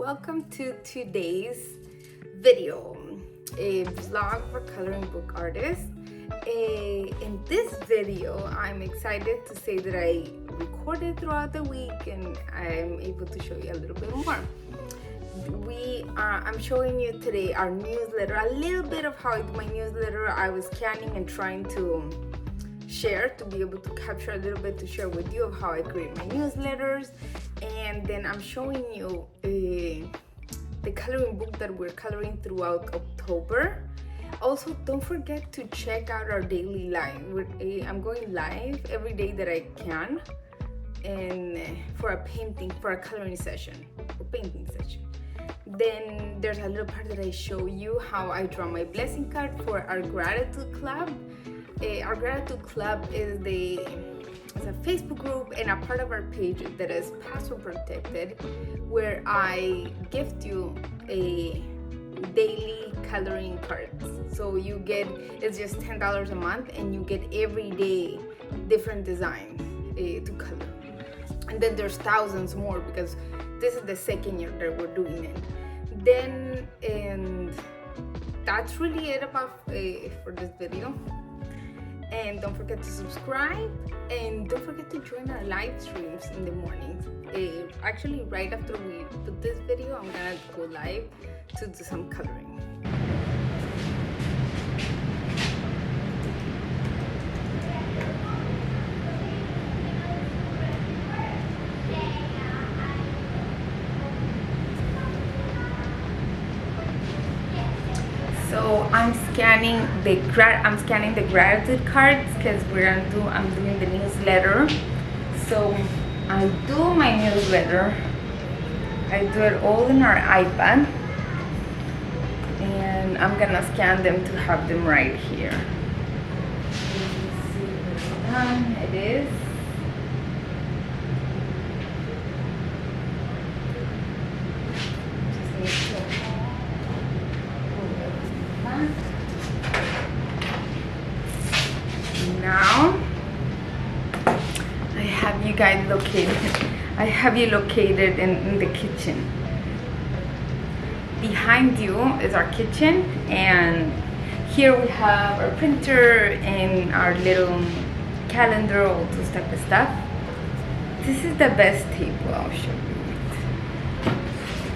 welcome to today's video, a vlog for coloring book artists. In this video, I'm excited to say that I recorded throughout the week and I'm able to show you a little bit more. I'm showing you today our newsletter, a little bit of how I do my newsletter. I was scanning and trying to share, to be able to capture a little bit to share with you of how I create my newsletters. And then I'm showing you the coloring book that we're coloring throughout October. Also, don't forget to check out our daily live. I'm going live every day that I can, and for a coloring session, or painting session. Then there's a little part that I show you how I draw my blessing card for our gratitude club. Our gratitude club is a Facebook group and a part of our page that is password protected, where I gift you a daily coloring cards. So you get, it's just $10 a month, and you get every day different designs to color. And then there's thousands more because this is the second year that we're doing it. Then, and that's really it about for this video. And don't forget to subscribe, and don't forget to join our live streams in the mornings. Actually, right after we put this video, I'm gonna go live to do some coloring. So I'm scanning the gratitude cards because I'm doing the newsletter. So I do my newsletter. I do it all in our iPad, and I'm gonna scan them to have them right here. Let's see if it's done. It is. Now I have you guys located. I have you located in the kitchen. Behind you is our kitchen, and here we have our printer and our little calendar, all those type of stuff. This is the best table. I'll show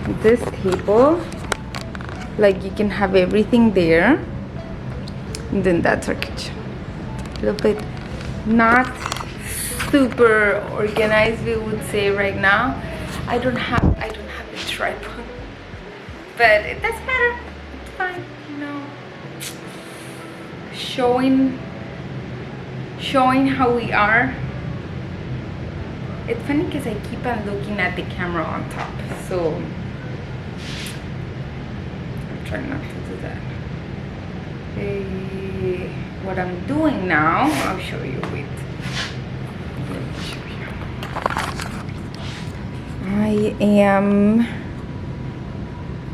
you. This table, like, you can have everything there. And then that's our kitchen. A little bit not super organized, we would say right now. I don't have a tripod, but it doesn't matter. It's fine, you know. Showing how we are. It's funny because I keep on looking at the camera on top, so I'm trying not to do that. What I'm doing now, I'll show you. Wait. Let me show you.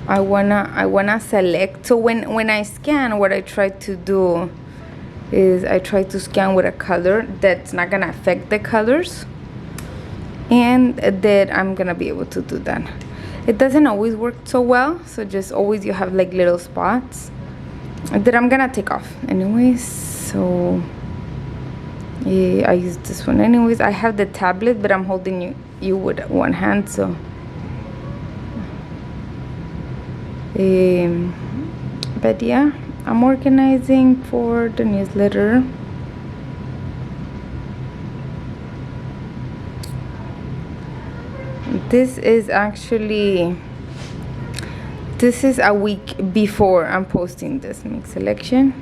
I wanna select. So when I scan, what I try to do is I try to scan with a color that's not gonna affect the colors, and that I'm gonna be able to do that. It doesn't always work so well, so just always you have like little spots that I'm gonna take off anyways. So I use this one anyways. I have the tablet, but I'm holding you with one hand, so but yeah, I'm organizing for the newsletter. This is a week before I'm posting this. Make selection,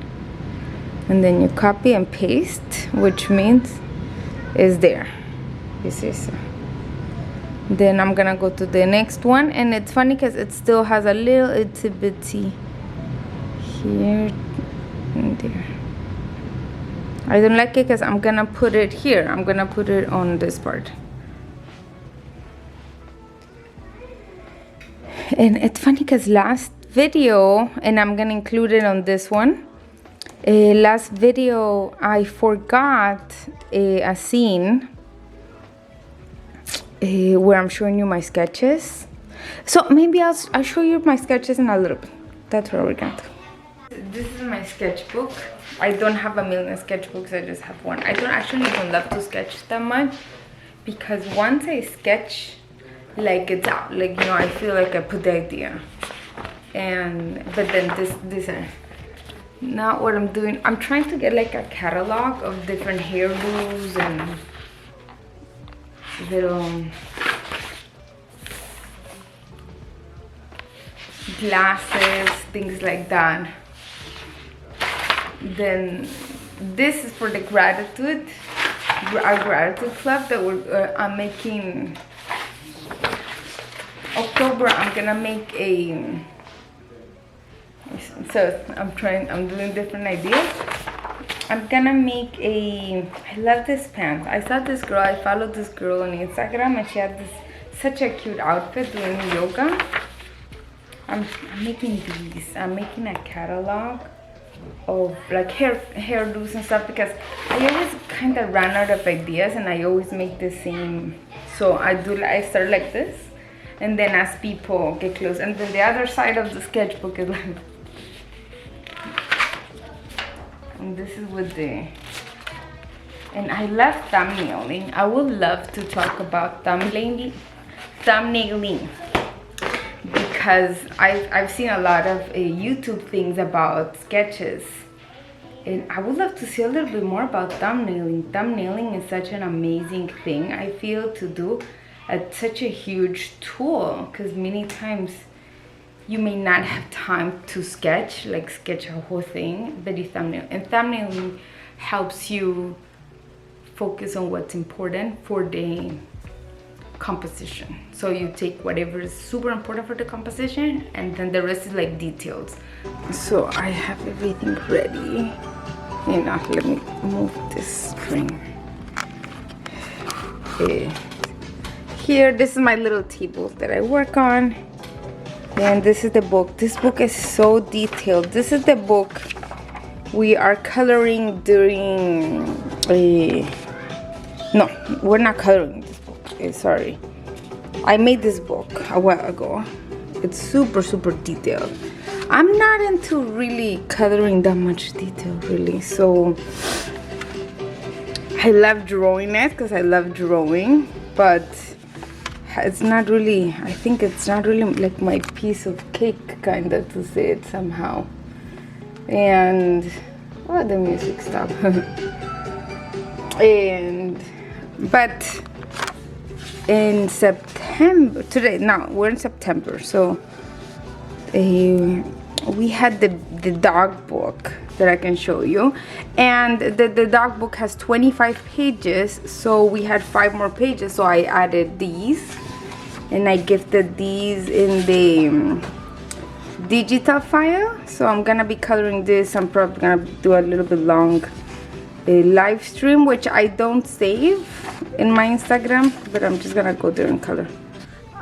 and then you copy and paste, which means it's there. You see, so then I'm gonna go to the next one, and it's funny because it still has a little itty bitty here and there. I don't like it because I'm gonna put it here. I'm gonna put it on this part. And it's funny because last video, and I'm gonna include it on this one, last video I forgot a scene where I'm showing you my sketches. So maybe I'll show you my sketches in a little bit. That's what we're gonna do. This is my sketchbook. I don't have a million sketchbooks, I just have one. I don't actually even love to sketch that much, because once I sketch, like, it's out. Like, you know, I feel like I put the idea. But then these are not what I'm doing. I'm trying to get like a catalog of different hairdos and little glasses, things like that. Then this is for the gratitude, our gratitude club that I'm making. October, I'm gonna make a, so I'm doing different ideas. I'm gonna make a, I love this pants. I saw this girl, I followed this girl on Instagram, and she had this, such a cute outfit doing yoga. I'm making these. I'm making a catalog of like hairdos and stuff, because I always kind of ran out of ideas and I always make the same. So I start like this, and then as people get close, and then the other side of the sketchbook is like, and this is with the, and I love thumbnailing. I would love to talk about thumbnailing, because I've seen a lot of YouTube things about sketches, and I would love to see a little bit more about thumbnailing. Thumbnailing is such an amazing thing, I feel, to do. It's such a huge tool, because many times you may not have time to sketch a whole thing, but you thumbnail. And thumbnailing helps you focus on what's important for the composition. So you take whatever is super important for the composition, and then the rest is like details. So I have everything ready. You know, let me move this string. Here, this is my little table that I work on. And this is the book. This book is so detailed. This is the book we are coloring during no, we're not coloring this book. Sorry. I made this book a while ago. It's super detailed. I'm not into really coloring that much detail, really. So I love drawing it because I love drawing, but it's not really, I think it's not really like my piece of cake, kind of, to say it somehow. And oh, the music stopped. But in September, we're in September, so we had the dog book that I can show you, and the dog book has 25 pages, so we had 5 more pages, so I added these, and I gifted these in the digital file. So I'm gonna be coloring this. I'm probably gonna do a little bit long live stream, which I don't save in my Instagram, but I'm just gonna go there and color.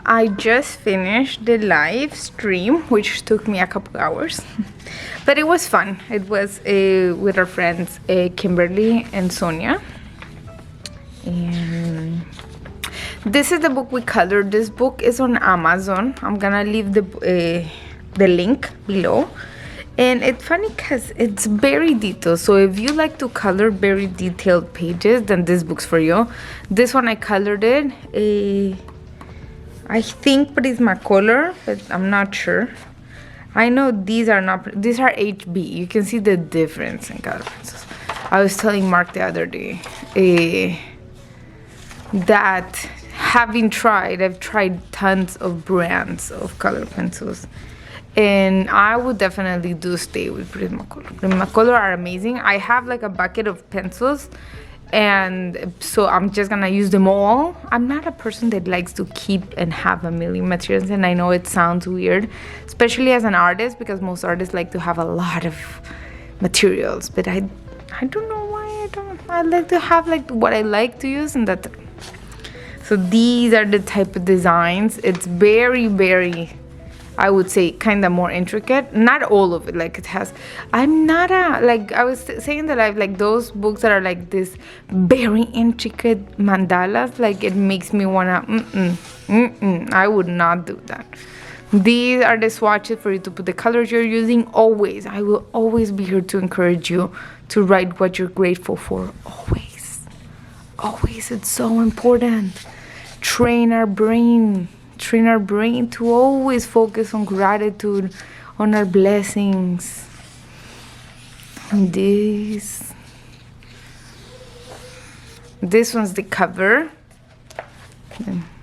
I just finished the live stream, which took me a couple hours, but it was fun. It was with our friends Kimberly and Sonia, and this is the book we colored. This book is on Amazon. I'm gonna leave the link below. And it's funny because it's very detailed. So if you like to color very detailed pages, then this book's for you. This one I colored it. I think Prismacolor, but I'm not sure. I know these are HB. You can see the difference in color pencils. I was telling Mark the other day that I've tried tons of brands of color pencils, and I would definitely stay with Prismacolor. Prismacolor are amazing. I have like a bucket of pencils, and so I'm just gonna use them all. I'm not a person that likes to keep and have a million materials, and I know it sounds weird, especially as an artist, because most artists like to have a lot of materials, but I don't know why I like to have like what I like to use, and that. So these are the type of designs. It's very I would say kind of more intricate. Not all of it, like it has. I'm not like I was saying that I've like those books that are like this very intricate mandalas. Like it makes me wanna. I would not do that. These are the swatches for you to put the colors you're using. Always, I will always be here to encourage you to write what you're grateful for. Always, it's so important. Train our brain to always focus on gratitude, on our blessings. And this one's the cover.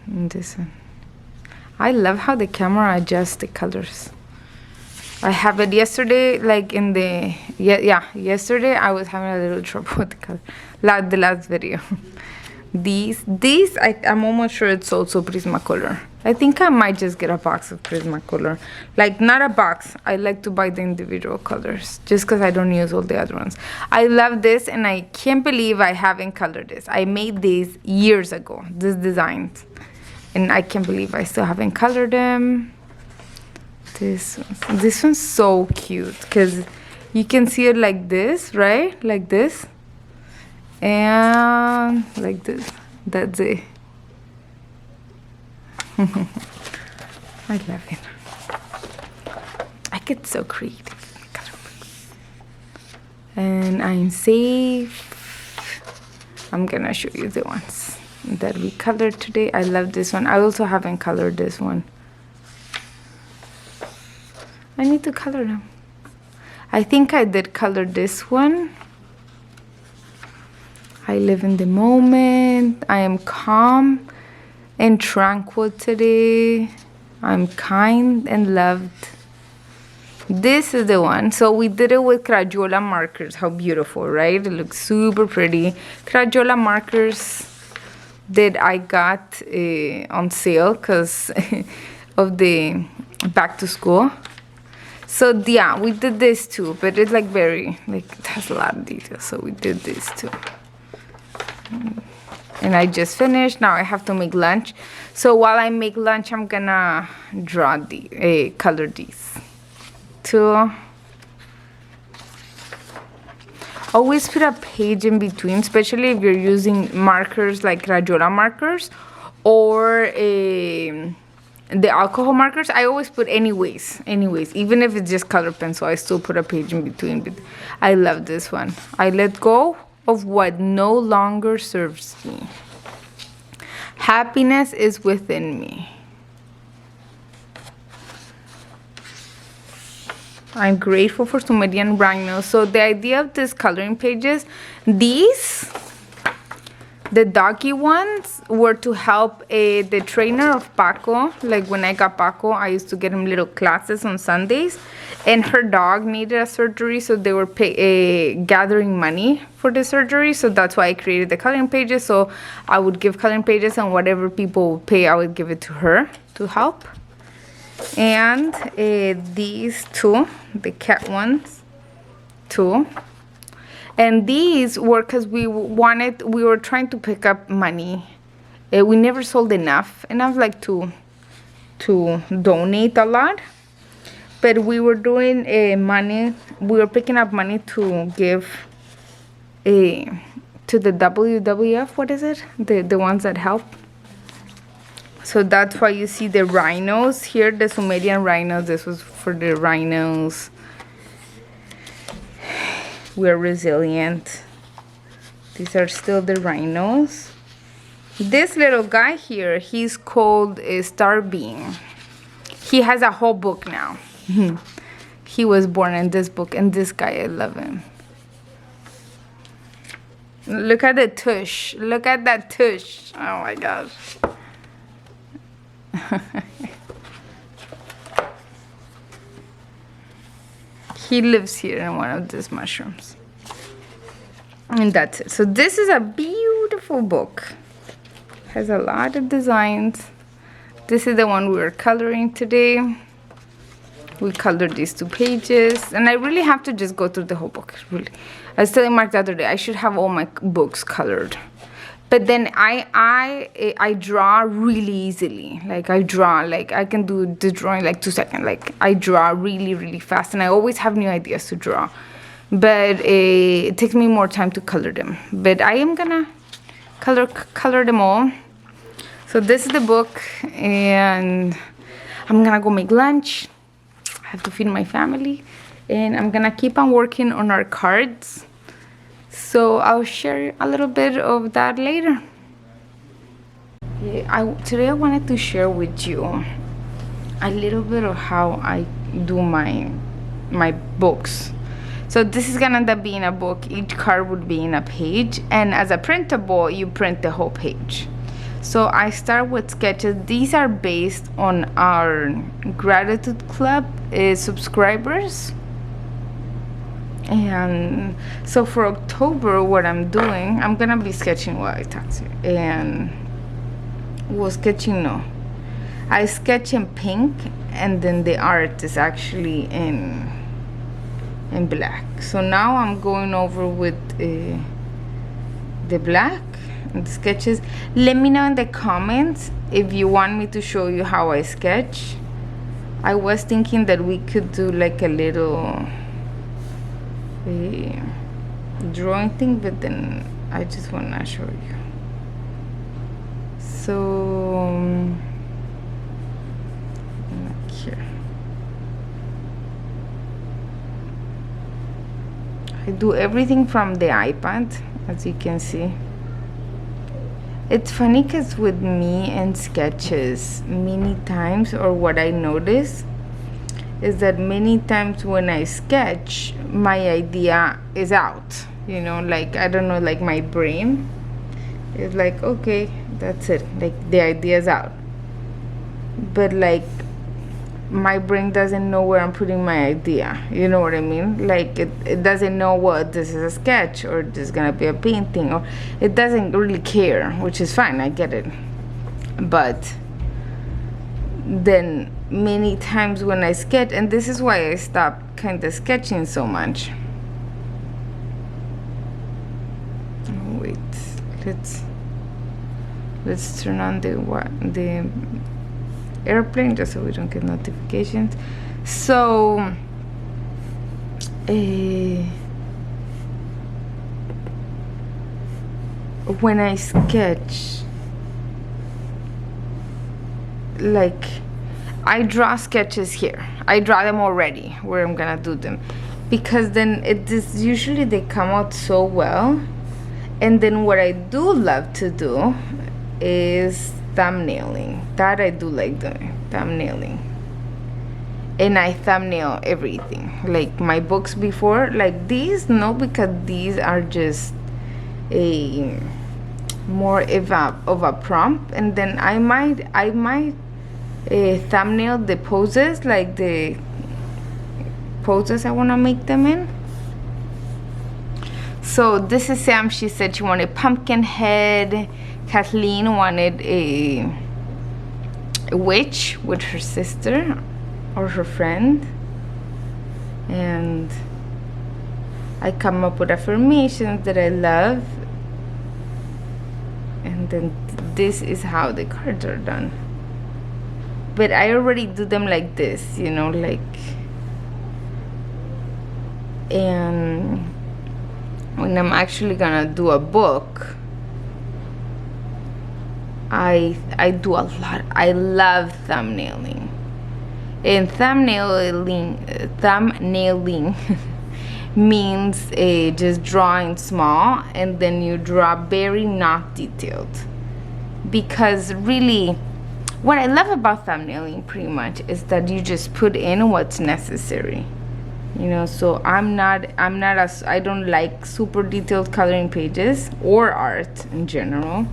And this one. I love how the camera adjusts the colors. I have it yesterday, like in the yesterday I was having a little trouble with the color. The last video. These I'm almost sure it's also Prismacolor. I think I might just get a box of Prismacolor. Like not a box. I like to buy the individual colors just because I don't use all the other ones. I love this and I can't believe I haven't colored this. I made these years ago, these designs. And I can't believe I still haven't colored them. This one's so cute because you can see it like this, right? Like this. And like this. That's it. I love it. I get so creative. And I'm safe. I'm gonna show you the ones that we colored today. I love this one. I also haven't colored this one. I need to color them. I think I did color this one. I live in the moment. I am calm and tranquil today. I'm kind and loved. This is the one. So we did it with Crayola markers. How beautiful, right? It looks super pretty. Crayola markers that I got on sale because of the back to school. So yeah, we did this too, but it's like very, like it has a lot of details. So we did this too. And I just finished. Now I have to make lunch. So while I make lunch, I'm gonna draw color these two. Always put a page in between, especially if you're using markers like Crayola markers or the alcohol markers. I always put anyways, even if it's just color pencil, I still put a page in between. But I love this one. I let go of what no longer serves me. Happiness is within me. I'm grateful for Sumerian rhinos. So the idea of these coloring pages, the doggy ones were to help the trainer of Paco. Like when I got Paco, I used to get him little classes on Sundays. And her dog needed a surgery, so they were gathering money for the surgery. So that's why I created the coloring pages. So I would give coloring pages, and whatever people would pay, I would give it to her to help. And these two, the cat ones, too. And these were because we were trying to pick up money. We never sold enough like to donate a lot. But we were doing money. We were picking up money to give to the WWF. What is it? The ones that help. So that's why you see the rhinos here, the Sumerian rhinos. This was for the rhinos. We're resilient. These are still the rhinos. This little guy here, he's called Starbeam. He has a whole book now. He was born in this book, and this guy, I love him. Look at the tush. Look at that tush. Oh my gosh. He lives here in one of these mushrooms. And that's it. So this is a beautiful book. Has a lot of designs. This is the one we were coloring today. We colored these 2 pages. And I really have to just go through the whole book. Really. I was telling Mark the other day, I should have all my books colored. But then I draw really easily. Like I draw, like I can do the drawing like 2 seconds. Like I draw really, really fast, and I always have new ideas to draw. But it takes me more time to color them. But I am gonna color them all. So this is the book, and I'm gonna go make lunch. I have to feed my family, and I'm gonna keep on working on our cards. So I'll share a little bit of that later. Yeah, today I wanted to share with you a little bit of how I do my books. So this is gonna end up being a book. Each card would be in a page, and as a printable, you print the whole page. So I start with sketches. These are based on our gratitude club subscribers. And so for October, what I'm doing, I'm gonna be sketching while I talk to you. And sketching, no, I sketch in pink, and then the art is actually in black. So now I'm going over with the black and the sketches. Let me know in the comments if you want me to show you how I sketch. I was thinking that we could do like a little drawing thing, but then I just want to show you. So like here, I do everything from the iPad, as you can see. It's funny because with me and sketches, many times, or what I notice is that many times when I sketch, my idea is out. You know, like, I don't know, like my brain is like, okay, that's it. Like the idea is out. But like my brain doesn't know where I'm putting my idea. You know what I mean? Like it doesn't know what this is a sketch or this is gonna be a painting, or it doesn't really care, which is fine, I get it. But then many times when I sketch, and this is why I stopped kind of sketching so much. Oh, wait, let's turn on the airplane just so we don't get notifications. So when I sketch, like I draw sketches here. I draw them already where I'm gonna do them, because then usually they come out so well. And then what I do love to do is thumbnailing. That I do like doing, thumbnailing. And I thumbnail everything, like my books before, like these, no, because these are just a more of a prompt, and then I might thumbnail the poses, like the poses I want to make them in. So this is Sam. She said she wanted pumpkin head. Kathleen wanted a witch with her sister or her friend. And I come up with affirmations that I love. And then this is how the cards are done. But I already do them like this, you know, like, and when I'm actually gonna do a book, I do a lot. I love thumbnailing. And thumbnailing means just drawing small, and then you draw very not detailed. Because really, what I love about thumbnailing pretty much is that you just put in what's necessary. You know, so I don't like super detailed coloring pages or art in general.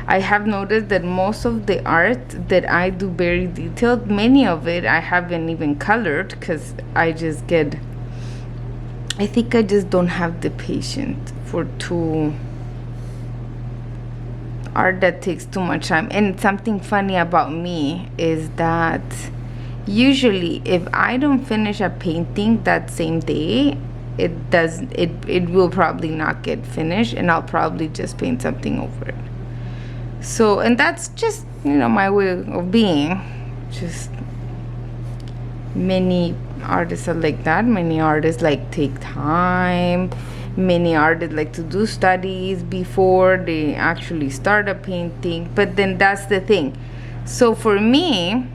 I have noticed that most of the art that I do very detailed, many of it I haven't even colored, because I think I just don't have the patience for art that takes too much time. And something funny about me is that usually if I don't finish a painting that same day, it will probably not get finished, and I'll probably just paint something over it. So, and that's just, my way of being. Just many artists are like that. Many artists like take time. Many artists like to do studies before they actually start a painting. But then that's the thing. So for me,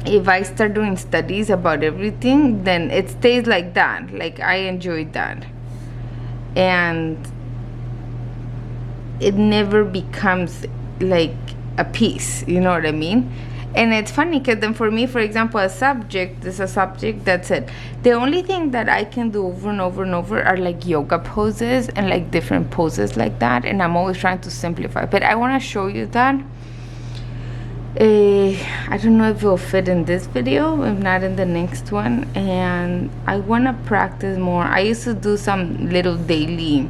if I start doing studies about everything, then it stays like that. Like, I enjoyed that. And it never becomes like a piece, you know what I mean? And it's funny because then for me, for example, a subject is a subject, that's it. The only thing that I can do over and over and over are like yoga poses and like different poses like that. And I'm always trying to simplify. But I want to show you that. I don't know if it'll fit in this video, if not in the next one. And I want to practice more. I used to do some little daily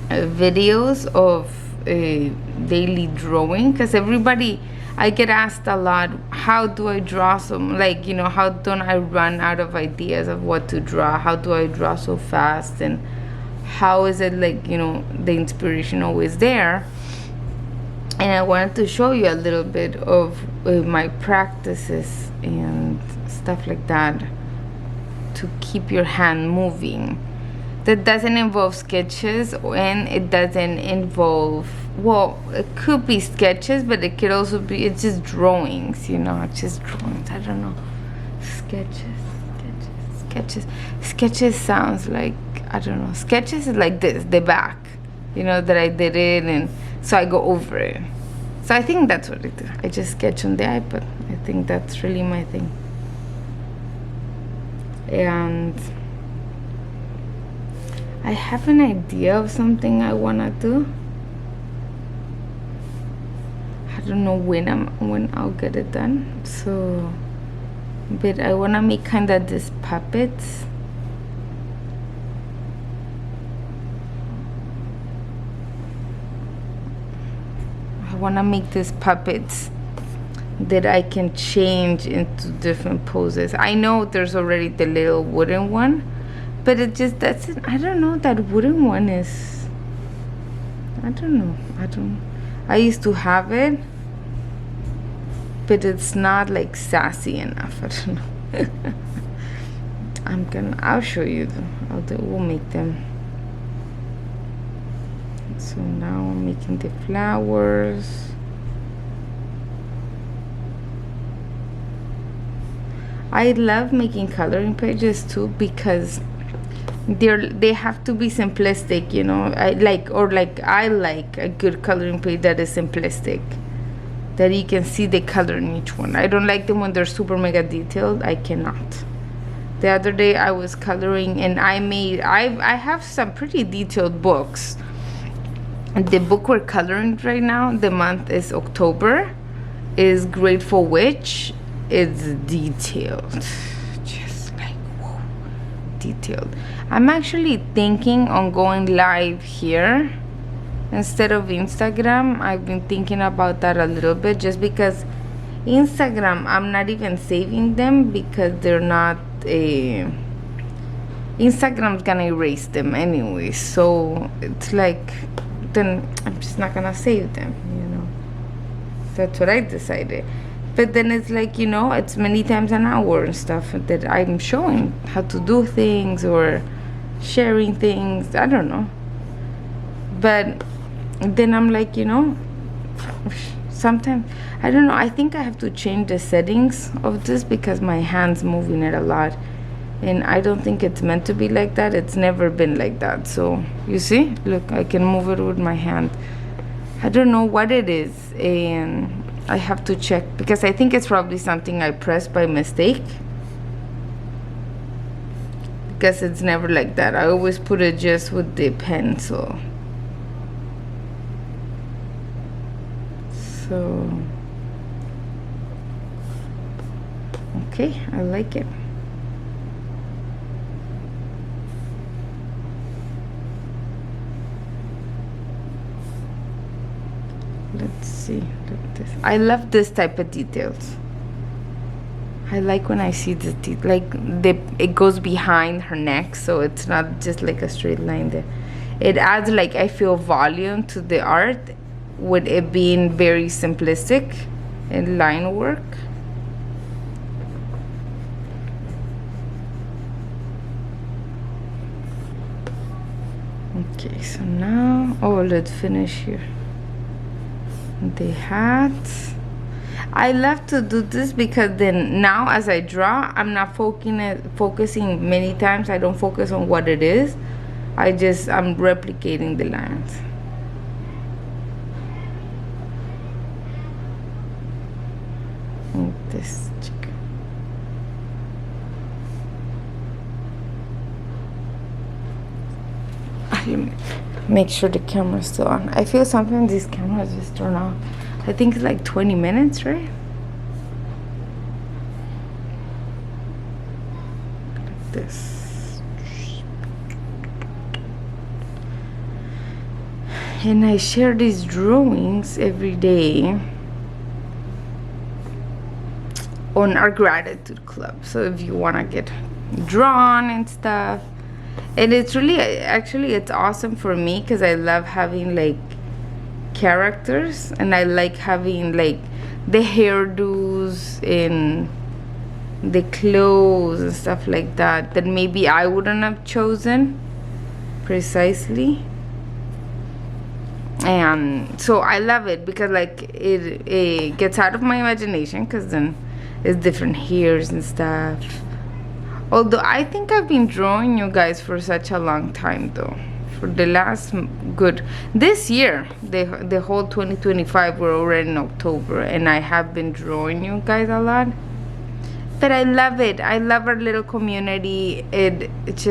videos of daily drawing, because I get asked a lot, how do I draw some, like, how don't I run out of ideas of what to draw? How do I draw so fast? And how is it like, the inspiration always there? And I wanted to show you a little bit of my practices and stuff like that to keep your hand moving. That doesn't involve sketches, and it doesn't involve, well, it could be sketches, but it could also be, it's just drawings, it's just drawings. I don't know. Sketches sounds like, I don't know. Sketches is like this, the back, that I did it, and so I go over it. So I think that's what I do. I just sketch on the iPad. I think that's really my thing. And I have an idea of something I wanna do. I don't know when I'll get it done. So, but I wanna make kind of these puppets. I wanna make these puppets that I can change into different poses. I know there's already the little wooden one, but it just doesn't, I don't know, that wooden one is, I don't know. I used to have it, but it's not like sassy enough. I don't know. I'll show you we'll make them. So now I'm making the flowers. I love making coloring pages too, because they have to be simplistic, I like a good coloring page that is simplistic, that you can see the color in each one. I don't like them when they're super mega detailed. I cannot. The other day I was coloring, and I have some pretty detailed books. The book we're coloring right now, the month is October, is Grateful Witch. It's detailed, just like, whoa, detailed. I'm actually thinking on going live here instead of Instagram. I've been thinking about that a little bit, just because Instagram, I'm not even saving them, because they're not Instagram's gonna erase them anyway. So it's like, then I'm just not gonna save them, That's what I decided. But then it's like, it's many times an hour and stuff that I'm showing how to do things or sharing things. I don't know. But then I'm like, sometimes, I don't know. I think I have to change the settings of this, because my hand's moving it a lot. And I don't think it's meant to be like that. It's never been like that. So, you see? Look, I can move it with my hand. I don't know what it is. And I have to check, because I think it's probably something I pressed by mistake, because it's never like that. I always put it just with the pencil. So, okay, I like it. Let's see, look at this. I love this type of details. I like when I see the teeth, like it goes behind her neck, so it's not just like a straight line there. It adds, like, I feel volume to the art with it being very simplistic in line work. Okay, so now, oh, let's finish here. The hat. I love to do this because then now as I draw, I'm not focusing many times. I don't focus on what it is. I'm replicating the lines. And this chicken. Make sure the camera's still on. I feel sometimes these cameras just turn off. I think it's like 20 minutes, right? Like this. And I share these drawings every day on our gratitude club. So if you want to get drawn and stuff. And it's really, actually, it's awesome for me because I love having, like, characters, and I like having, like, the hairdos and the clothes and stuff like that maybe I wouldn't have chosen precisely. And so I love it because, like, it gets out of my imagination, because then it's different hairs and stuff. Although I think I've been drawing you guys for such a long time, though. For the last this year, the whole 2025, we're already in October, and I have been drawing you guys a lot. But I love it. I love our little community. It's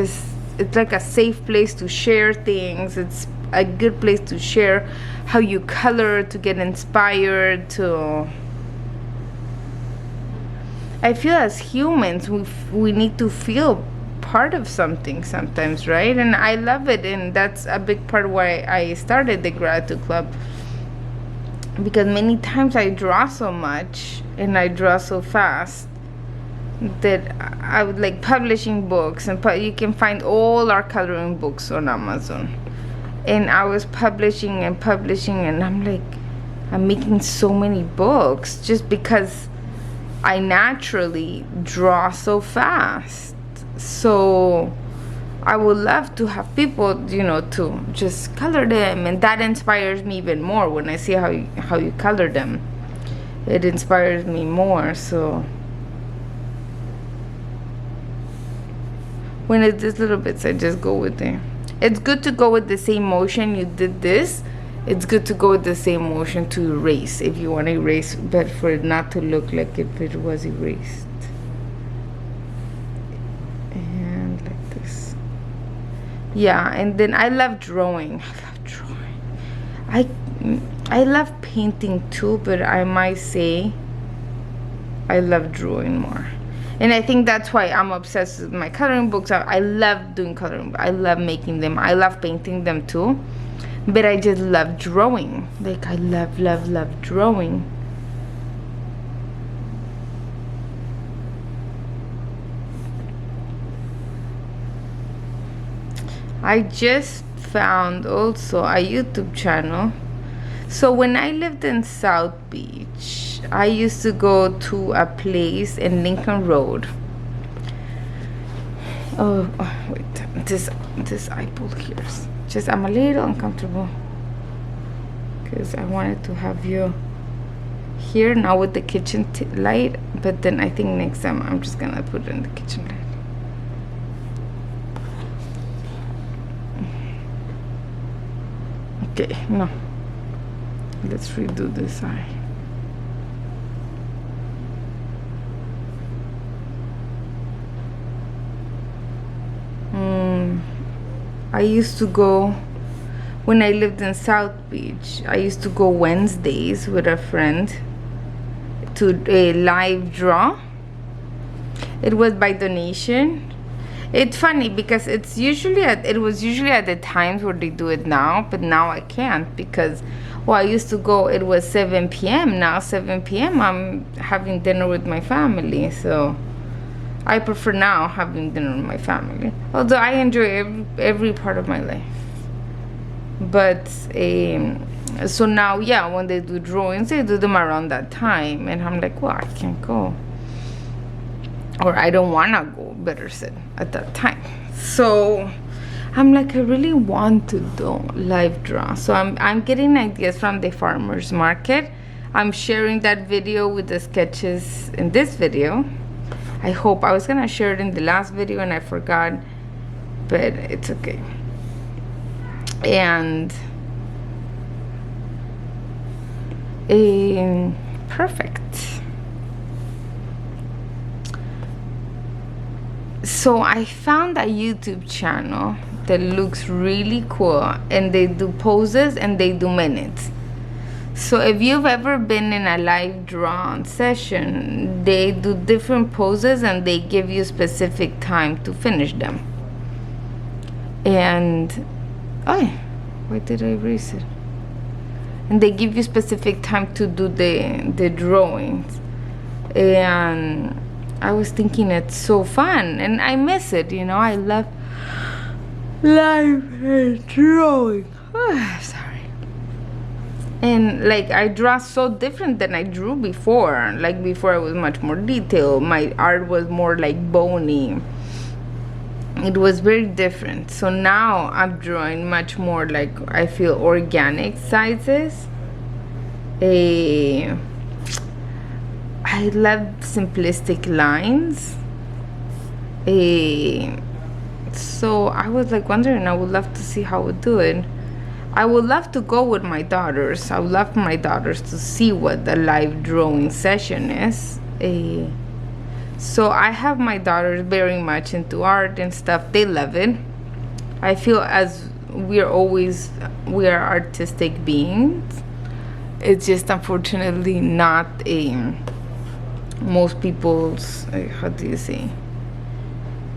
like a safe place to share things. It's a good place to share how you color, to get inspired, to... I feel as humans, we need to feel part of something sometimes, right? And I love it, and that's a big part why I started the gratitude club, because many times I draw so much and I draw so fast that I would like publishing books, and you can find all our coloring books on Amazon, and I was publishing, and I'm like, I'm making so many books just because I naturally draw so fast. So I would love to have people, to just color them, and that inspires me even more when I see how you color them. It inspires me more. So when it's just little bits, I just go with it. It's good to go with the same motion you did this. It's good to go with the same motion to erase if you want to erase, but for it not to look like if it was erased. And like this. Yeah, and then I love drawing. I love painting too, but I might say I love drawing more. And I think that's why I'm obsessed with my coloring books. I love doing coloring. I love making them. I love painting them too. But I just love drawing. Like, I love drawing. I just found also a YouTube channel. So when I lived in South Beach, I used to go to a place in Lincoln Road. Oh wait, this eyeball here. Just I'm a little uncomfortable because I wanted to have you here now with the kitchen light, but then I think next time I'm just gonna put it in the kitchen light. Okay, no, let's redo this eye. I used to go, when I lived in South Beach, I used to go Wednesdays with a friend to a live draw. It was by donation, It's funny because it was usually at the times where they do it now, but now I can't because, well, I used to go, it was 7 p.m. Now 7 p.m. I'm having dinner with my family, so I prefer now having dinner with my family. Although I enjoy every part of my life. But so now, yeah, when they do drawings, they do them around that time, and I'm like, well, I can't go, or I don't wanna go, better said, at that time. So I'm like, I really want to do live draw. So I'm getting ideas from the farmers market. I'm sharing that video with the sketches in this video. I hope I was gonna share it in the last video and I forgot, but it's okay. And perfect. So I found a YouTube channel that looks really cool, and they do poses and they do minutes. So if you've ever been in a live drawn session, they do different poses and they give you specific time to finish them. And why did I erase it? And they give you specific time to do the drawings. And I was thinking it's so fun, and I miss it, you know. I love live drawing. Sorry. And like, I draw so different than I drew before. Like before I was much more detailed. My art was more like bony. It was very different. So now I'm drawing much more like, I feel, organic sizes. I love simplistic lines. So I was like wondering, I would love to see how I would do it. I would love to go with my daughters. I would love for my daughters to see what the live drawing session is. So I have my daughters very much into art and stuff. They love it. I feel as we are artistic beings. It's just unfortunately not most people's, how do you say,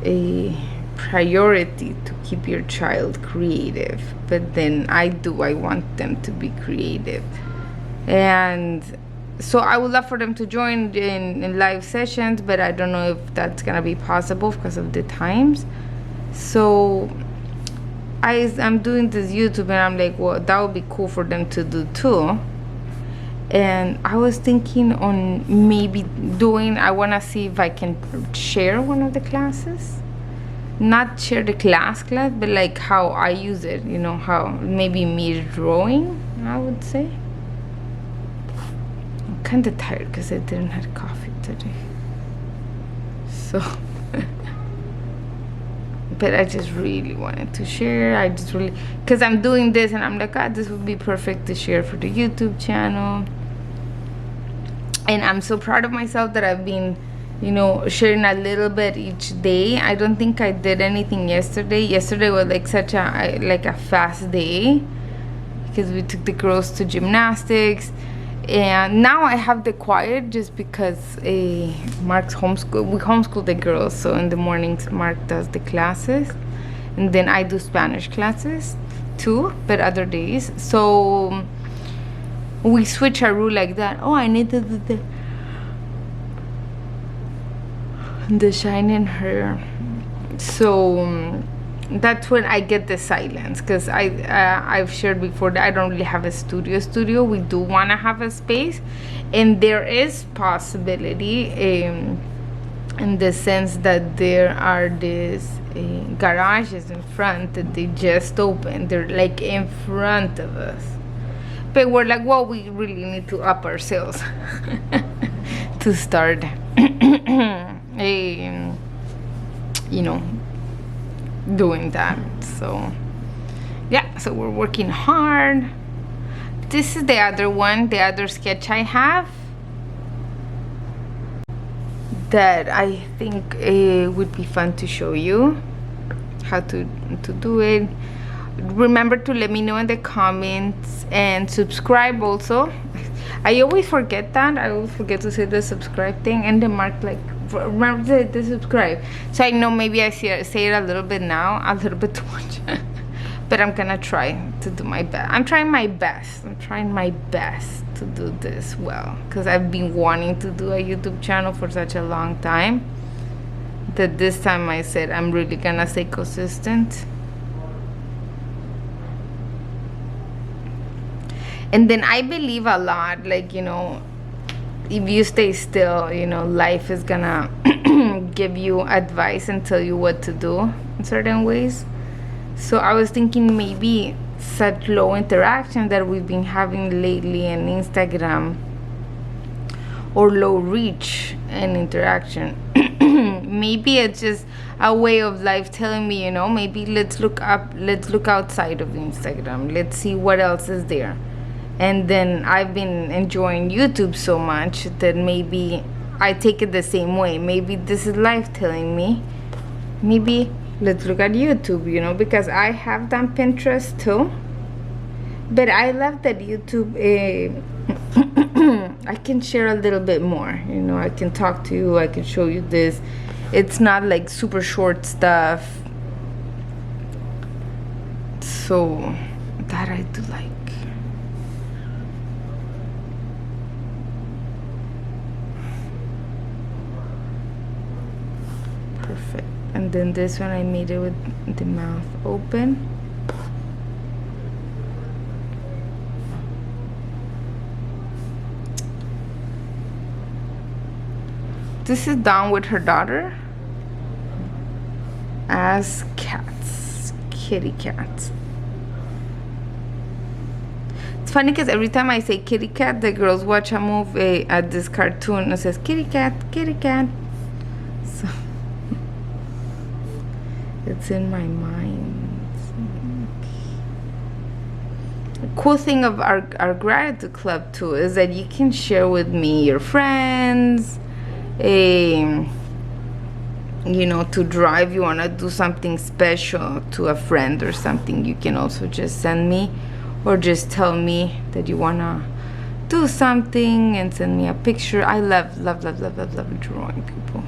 a priority to keep your child creative. But then I want them to be creative. And so I would love for them to join in live sessions, but I don't know if that's gonna be possible because of the times. So I'm doing this YouTube, and I'm like, well, that would be cool for them to do too. And I was thinking on maybe I want to see if I can share one of the classes. Not share the class, but like how I use it, you know, how maybe me drawing, I would say. I'm kind of tired because I didn't have coffee today. So, but I just really wanted to share. Because I'm doing this and I'm like, this would be perfect to share for the YouTube channel. And I'm so proud of myself that I've been, you know, sharing a little bit each day. I don't think I did anything yesterday. Yesterday was like such a fast day because we took the girls to gymnastics. And now I have the quiet just because Mark's homeschool. We homeschool the girls, so in the mornings Mark does the classes, and then I do Spanish classes too, but other days. So we switch our rule like that. I need to do the shine in her. So that's when I get the silence, because I've shared before that I don't really have a studio. We do want to have a space, and there is possibility in the sense that there are these garages in front that they just opened. They're like in front of us, but we're like, well, we really need to up our sales to start you know, doing that. So yeah, so we're working hard. This is the other one, the other sketch I have that I think would be fun to show you how to do it. Remember to let me know in the comments and subscribe also. I always forget that. I always forget to say the subscribe thing, and the Mark like remember to subscribe. So I know maybe I say it a little bit now, a little bit too much. But I'm gonna try to do my best. I'm trying my best to do this well, because I've been wanting to do a YouTube channel for such a long time that this time I said I'm really gonna stay consistent. And then I believe a lot, like, you know, if you stay still, you know, life is gonna give you advice and tell you what to do in certain ways. So I was thinking maybe such low interaction that we've been having lately in Instagram, or low reach and interaction, maybe it's just a way of life telling me, you know, maybe let's look outside of Instagram, let's see what else is there. And then I've been enjoying YouTube so much that maybe I take it the same way. Maybe this is life telling me, maybe let's look at YouTube, you know, because I have done Pinterest too. But I love that YouTube, I can share a little bit more, you know, I can talk to you, I can show you this. It's not like super short stuff. So that I do like. Perfect. And then this one I made it with the mouth open. This is done with her daughter as cats, kitty cats. It's funny because every time I say kitty cat, the girls watch a movie at this cartoon that says kitty cat, kitty cat. So it's in my mind. The cool thing of our gratitude club too is that you can share with me your friends. You know, to drive, you want to do something special to a friend or something, you can also just send me, or just tell me that you want to do something and send me a picture. I love drawing people.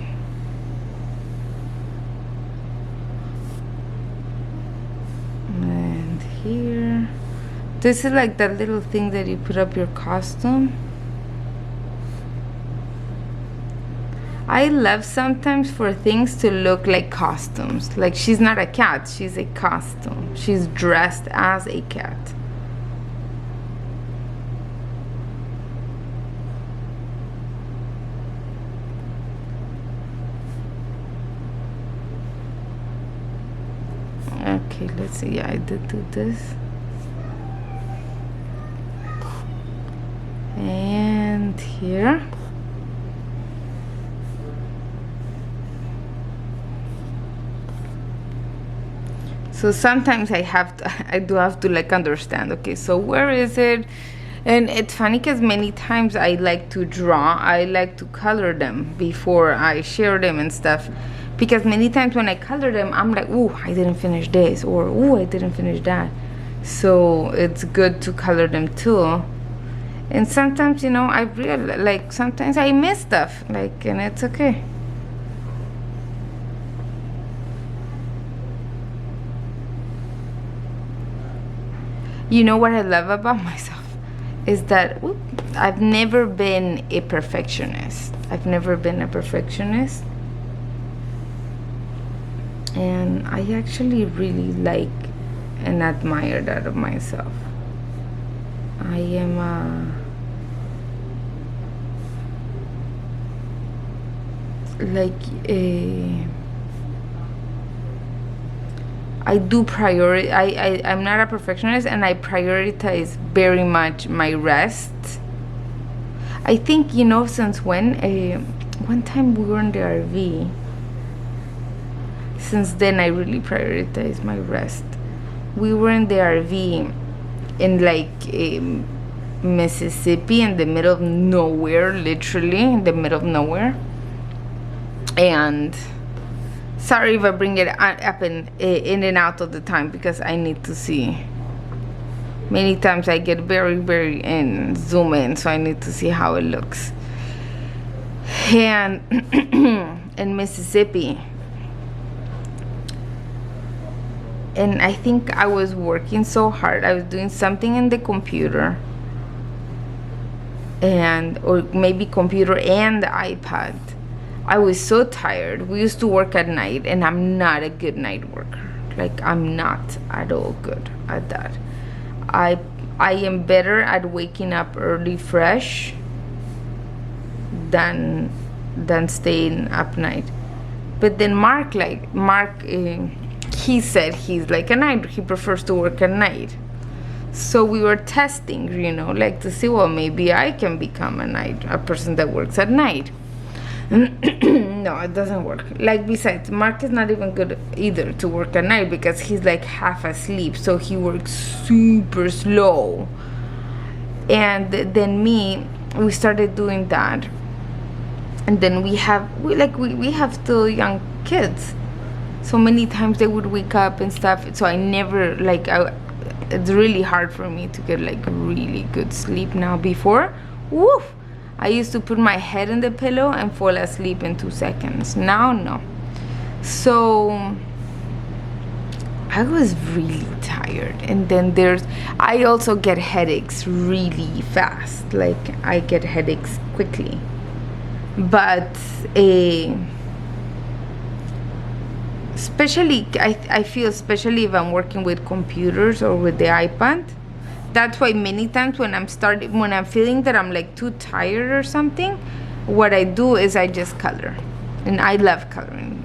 And here, this is like that little thing that you put up your costume. I love sometimes for things to look like costumes. Like she's not a cat, she's a costume. She's dressed as a cat. Okay, let's see. Yeah, I did do this. And here. So sometimes I do have to like understand, okay, so where is it? And it's funny because many times I like to draw, I like to color them before I share them and stuff. Because many times when I color them, I'm like, ooh, I didn't finish this, or ooh, I didn't finish that. So it's good to color them too. And sometimes, you know, I really, like, sometimes I miss stuff, like, and it's okay. You know what I love about myself is that I've never been a perfectionist. I've never been a perfectionist. And I actually really like and admire that of myself. I am I do prioritize. I'm not a perfectionist, and I prioritize very much my rest. I think, you know, since when? One time we were in the RV. Since then, I really prioritize my rest. We were in the RV in like Mississippi, in the middle of nowhere, literally in the middle of nowhere. And sorry if I bring it up in and out of the time, because I need to see. Many times I get very in, zoom in, so I need to see how it looks. and in Mississippi. And I think I was working so hard. I was doing something in the computer, or maybe computer and the iPad. I was so tired. We used to work at night, and I'm not a good night worker. Like, I'm not at all good at that. I am better at waking up early fresh than staying up night. But then Mark, he said he's like a night, he prefers to work at night. So we were testing, like to see, well, maybe I can become a person that works at night. No, it doesn't work. Like, besides, Mark is not even good either to work at night because he's like half asleep, so he works super slow. And then we started doing that. And then we have two young kids. So many times they would wake up and stuff. So I never, it's really hard for me to get like really good sleep now. Before, woof, I used to put my head in the pillow and fall asleep in 2 seconds. Now, no. So I was really tired. And then I also get headaches really fast. Like, I get headaches quickly. But especially, I feel, especially if I'm working with computers or with the iPad, that's why many times when I'm feeling that I'm like too tired or something, what I do is I just color. And I love coloring.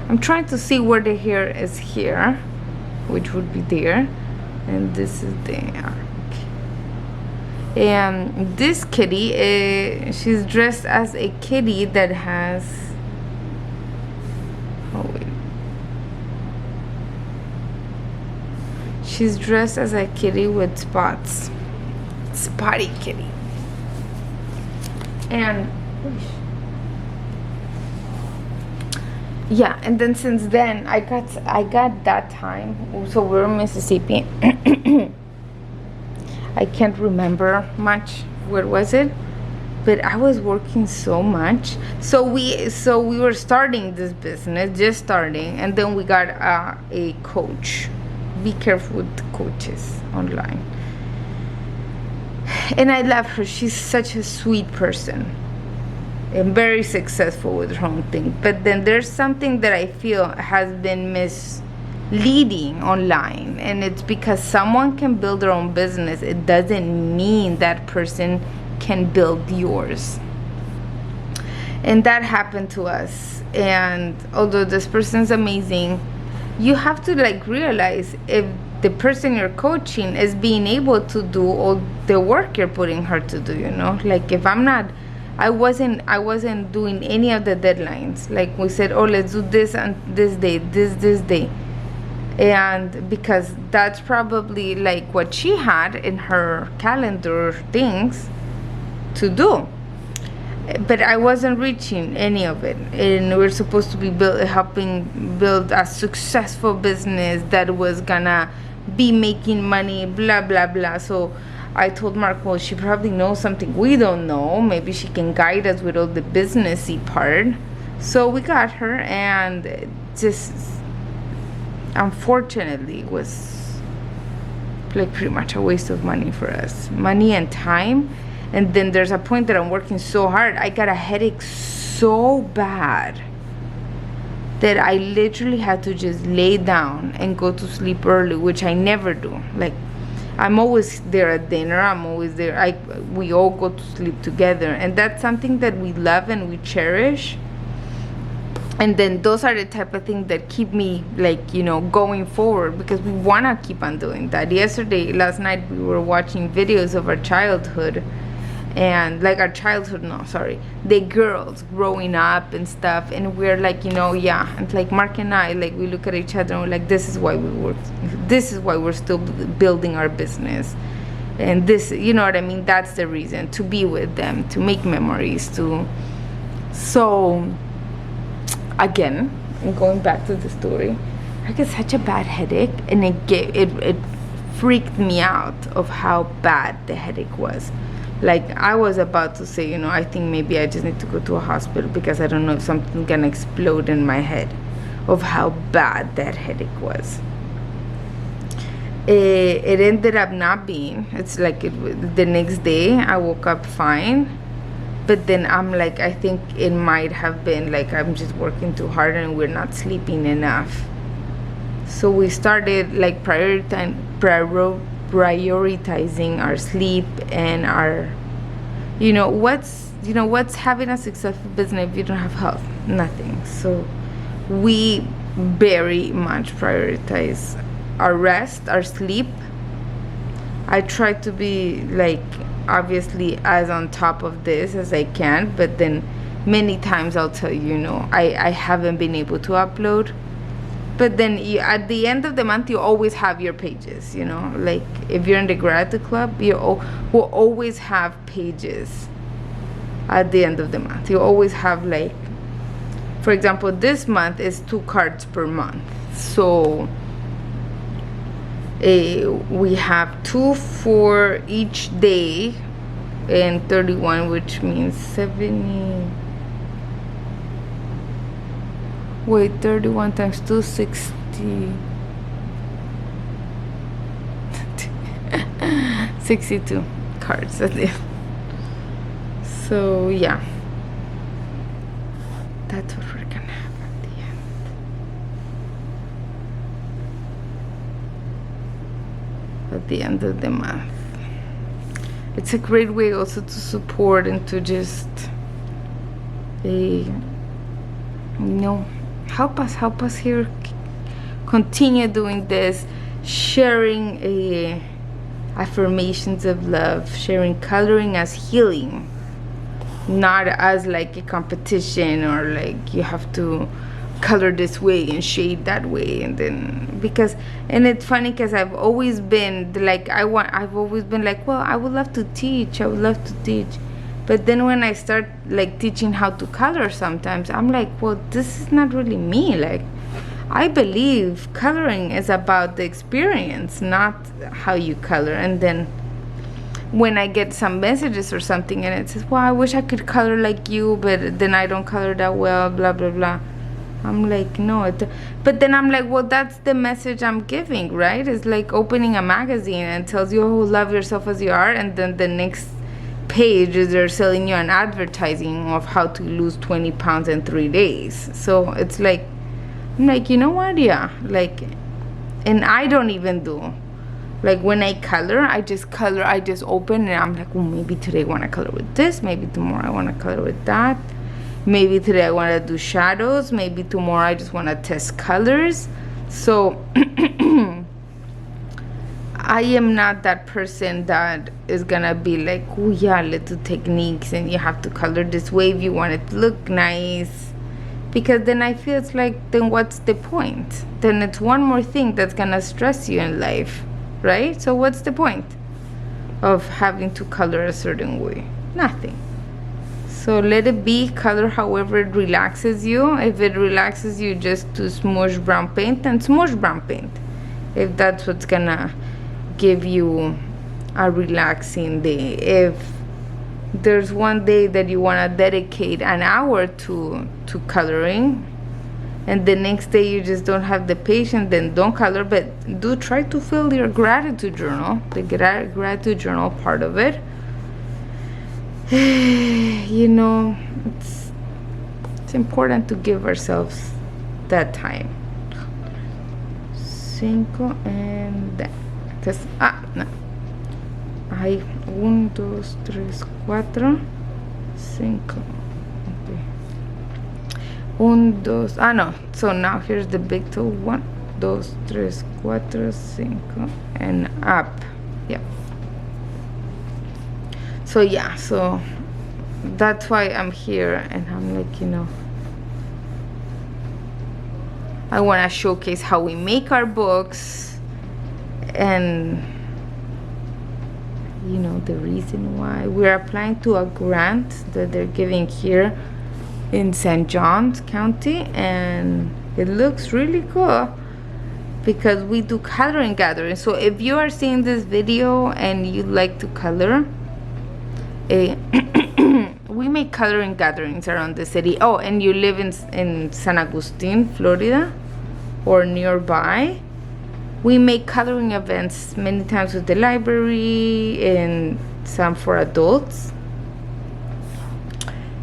I'm trying to see where the hair is here, which would be there, and this is there. Okay. And this kitty, she's dressed as a kitty that has, she's dressed as a kitty with spots. Spotty kitty. And yeah, and then since then I got that time. So we're in Mississippi. I can't remember much. Where was it? But I was working so much. So we were starting this business, just starting, and then we got a coach. Be careful with coaches online. And I love her. She's such a sweet person and very successful with her own thing. But then there's something that I feel has been misleading online, and it's because someone can build their own business, it doesn't mean that person can build yours. And that happened to us. And although this person's amazing, you have to realize if the person you're coaching is being able to do all the work you're putting her to do, Like, if I wasn't doing any of the deadlines. Like, we said, oh, let's do this on this day, this day. And because that's probably like what she had in her calendar things to do. But I wasn't reaching any of it, and we're supposed to be helping build a successful business that was gonna be making money, blah blah blah. So I told Mark, well, she probably knows something we don't know. Maybe she can guide us with all the businessy part. So we got her, and just unfortunately it was like pretty much a waste of money for us, money and time. And then there's a point that I'm working so hard, I got a headache so bad that I literally had to just lay down and go to sleep early, which I never do. Like, I'm always there at dinner, I'm always there. We all go to sleep together, and that's something that we love and we cherish. And then those are the type of things that keep me going forward, because we want to keep on doing that. Last night we were watching videos of our childhood, and the girls growing up and stuff, and we're like, and like Mark and I, like, we look at each other and we're like, this is why we work, this is why we're still building our business, and this, what I mean, that's the reason, to be with them, to make memories, so again, and going back to the story, I got such a bad headache, and it freaked me out of how bad the headache was. Like, I was about to say, you know, I think maybe I just need to go to a hospital because I don't know if something's gonna explode in my head of how bad that headache was. It ended up not being. It's like the next day I woke up fine, but then I'm like, I think it might have been like I'm just working too hard and we're not sleeping enough. So we started like prioritizing our sleep and our, what's having a successful business if you don't have health? Nothing. So we very much prioritize our rest, our sleep. I try to be like obviously as on top of this as I can, but then many times I'll tell you, I haven't been able to upload. But then at the end of the month, you always have your pages, like if you're in the gratitude club, you will always have pages at the end of the month. You always have, like, for example, this month is 2 cards per month. So we have 2 for each day and 31, which means 70. Wait, 31 times 2, 60. 62 cards at the end. So yeah, that's what we're gonna have at the end. At the end of the month. It's a great way also to support and to just help us here continue doing this, sharing affirmations of love, sharing coloring as healing, not as like a competition or like you have to color this way and shade that way. And then and it's funny because I've always been like I've always been like, well, I would love to teach, but then when I start like teaching how to color, sometimes I'm like, well, this is not really me. Like, I believe coloring is about the experience, not how you color. And then when I get some messages or something and it says, well, I wish I could color like you, but then I don't color that well, blah blah blah, I'm like, no. But then I'm like, well, that's the message I'm giving, right? It's like opening a magazine and it tells you, oh, love yourself as you are, and then the next page is they're selling you an advertising of how to lose 20 pounds in 3 days. So it's like, I'm like, you know what? Yeah, like, and I don't even do, like, when I color, I just open and I'm like, well, maybe today I want to color with this, maybe tomorrow I want to color with that, maybe today I want to do shadows, maybe tomorrow I just want to test colors. So I am not that person that is gonna be like, oh yeah, let's do techniques and you have to color this way if you want it to look nice, because then I feel it's like, then what's the point? Then it's one more thing that's gonna stress you in life, right? So what's the point of having to color a certain way? Nothing. So let it be. Color however it relaxes you. If it relaxes you just to smoosh brown paint, then smoosh brown paint, if that's what's gonna give you a relaxing day. If there's one day that you want to dedicate an hour to coloring and the next day you just don't have the patience, then don't color, but do try to fill your gratitude journal, the gratitude journal part of it. It's important to give ourselves that time. 5 and that. No. Hay 1, 2, 3, 4, 5. Okay. 1, 2. No. So now here's the big toe. 1, 2, 3, 4, 5, and up. Yep. So yeah. So that's why I'm here, and I'm like, I want to showcase how we make our books. And the reason why we're applying to a grant that they're giving here in St. Johns County, and it looks really cool because we do coloring gatherings. So if you are seeing this video and you like to color, We make coloring gatherings around the city. Oh, and you live in San Augustine, Florida, or nearby. We make coloring events many times with the library and some for adults.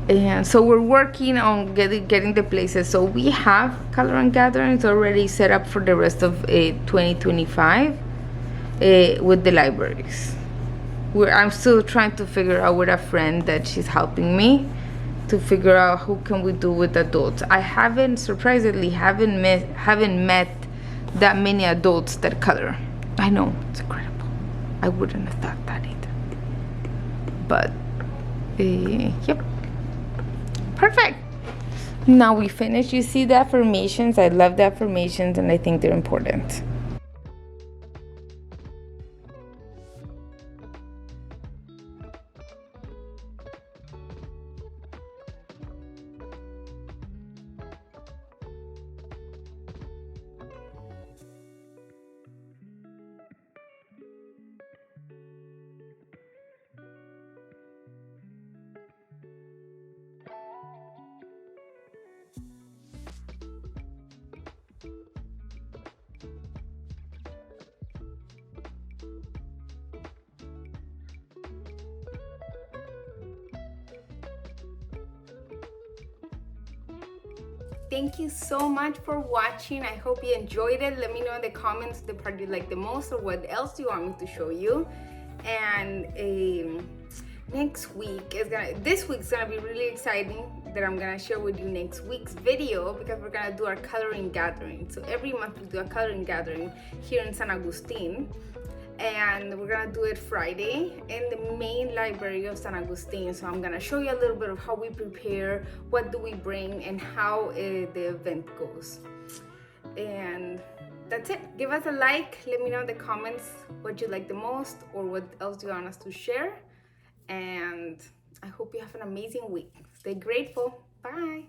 And so we're working on getting the places. So we have coloring gatherings already set up for the rest of 2025 with the libraries. I'm still trying to figure out with a friend that she's helping me to figure out who can we do with adults. I surprisingly haven't met that many adults that color. I know, it's incredible. I wouldn't have thought that either. But yep, perfect. Now we finished. You see the affirmations. I love the affirmations and I think they're important. Thank you so much for watching. I hope you enjoyed it. Let me know in the comments the part you like the most or what else do you want me to show you. And this week's gonna be really exciting that I'm gonna share with you next week's video, because we're gonna do our coloring gathering. So every month we do a coloring gathering here in Saint Augustine. And we're gonna do it Friday in the main library of Saint Augustine. So I'm gonna show you a little bit of how we prepare, what do we bring, and how the event goes. And that's it. Give us a like. Let me know in the comments what you like the most or what else you want us to share. And I hope you have an amazing week. Stay grateful. Bye.